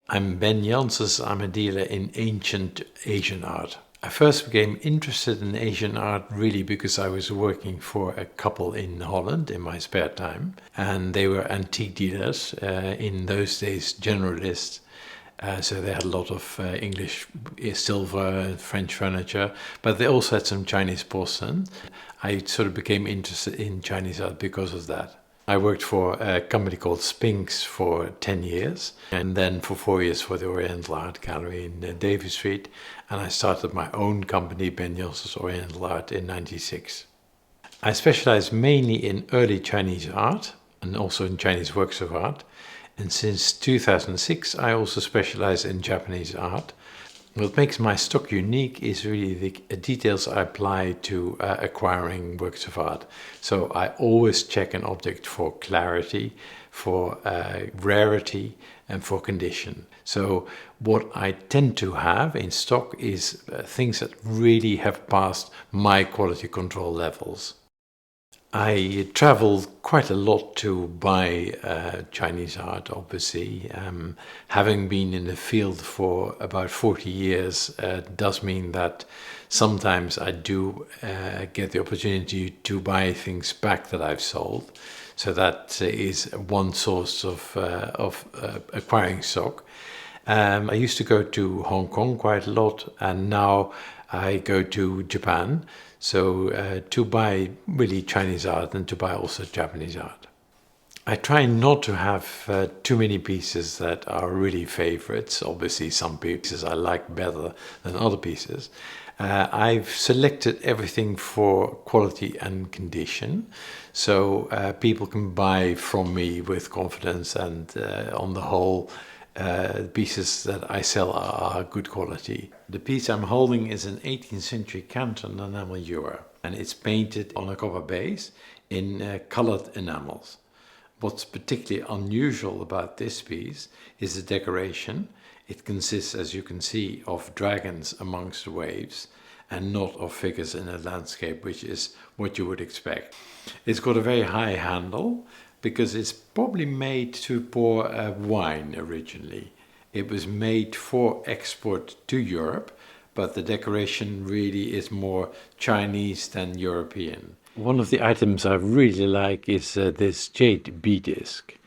I'm Ben Janssens. I'm a dealer in ancient Asian art. I first became interested in Asian art really because I was working for a couple in Holland in my spare time, and they were antique dealers, in those days generalists. So they had a lot of English silver and French furniture, but they also had some Chinese porcelain. I sort of became interested in Chinese art because of that. I worked for a company called Spinks for 10 years, and then for 4 years for the Oriental Art Gallery in Davy Street, and I started my own company, Janssens Oriental Art, in '96. I specialize mainly in early Chinese art and also in Chinese works of art, and since 2006 I also specialize in Japanese art. What makes my stock unique is really the details I apply to acquiring works of art. So I always check an object for clarity, for rarity, and for condition. So what I tend to have in stock is things that really have passed my quality control levels. I travel quite a lot to buy Chinese art, obviously. Having been in the field for about 40 years does mean that sometimes I do get the opportunity to buy things back that I've sold. So that is one source of acquiring stock. I used to go to Hong Kong quite a lot, and now I go to Japan. So to buy really Chinese art and to buy also Japanese art. I try not to have too many pieces that are really favorites. Obviously, some pieces I like better than other pieces. I've selected everything for quality and condition, so people can buy from me with confidence, and on the whole, pieces that I sell are good quality. The piece I'm holding is an 18th century Canton enamel ewer, and it's painted on a copper base in colored enamels. What's particularly unusual about this piece is the decoration. It consists, as you can see, of dragons amongst the waves and not of figures in a landscape, which is what you would expect. It's got a very high handle because it's probably made to pour wine originally. It was made for export to Europe, but the decoration really is more Chinese than European. One of the items I really like is this jade bee disc.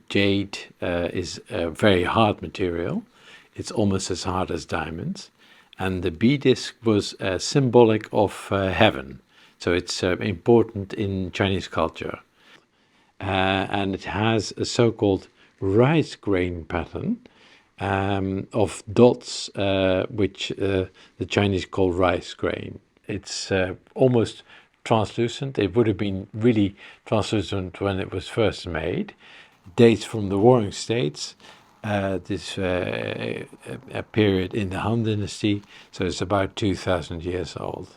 Jade is a very hard material. It's almost as hard as diamonds. And the bee disc was symbolic of heaven. So it's important in Chinese culture. And it has a so-called rice grain pattern of dots, which the Chinese call rice grain. It's almost translucent. It would have been really translucent when it was first made. Dates from the Warring States, this a period in the Han Dynasty, so it's about 2,000 years old.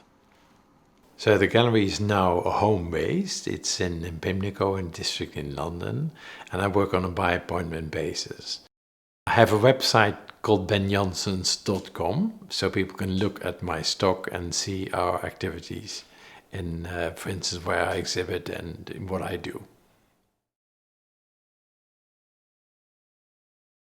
So the gallery is now home-based. It's in Pimlico, in district in London, and I work on a by-appointment basis. I have a website called benjanssens.com, so people can look at my stock and see our activities in, for instance, where I exhibit and what I do.